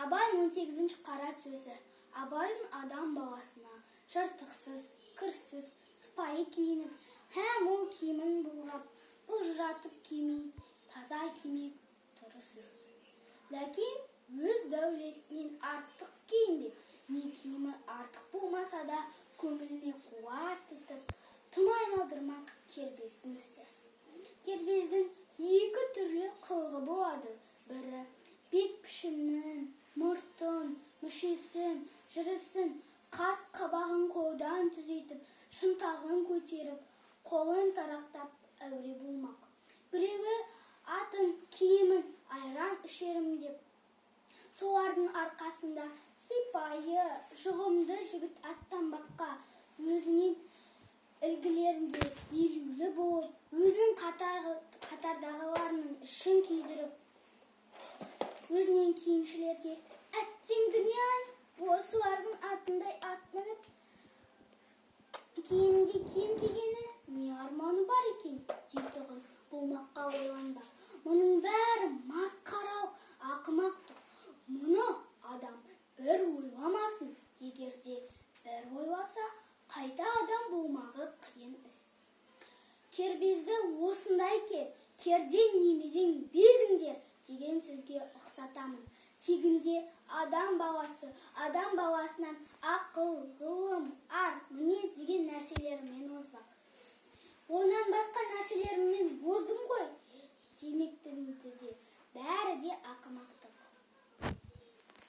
Абайдың 18-ші қара сөзі. Абайдың адам баласына жыртықсыз, кірсіз, сыпайы киініп, һәм ол киімін бұлғап, бұлжыратып кимей, таза кимек тұрысыз. Ләкин өз дәулетінен артық киінбек, не киімі артық болмаса да, көңіліне қуат етіп, тым айналдырмақ кербездің ісі. Кербездің екі түрлі қылығы болады. Бірі бет пішінін, мұртын, мүшесін, жүрісін, қас қабағын қолдан түзетіп, шынтағын көтеріп, қолын тарақтап әуре болмақ. Біреуі атын, киімін айран ішерім деп, солардың арқасында сыпайы, жұғымды жігіт аттанбаққа, өзінен ілгілерінде елеулі болып, өзінің қатардағыларының ішін күйдіріп, өзінен кейіншілерге әттең дүние-ай, осылардың атындай ат мініп, киімде киім кигені не арманы бар екен дейтұғын болмаққа ойланба. Мұның бәрі масқаралық, ақымақтық. Мұны адам бір ойламасын. Егерде бір ойласа, қайта адам болмағы қиын іс. Кербезді осындай керден немеден безіңдер деген сөзге ұқсатамын. Тегінде адам баласынан ақыл, ғылым, ар, мінез деген нәрселерімен озбақ. Онан басқа нәрселерімен оздым ғой демектіңді де, бәрі де ақымақтық.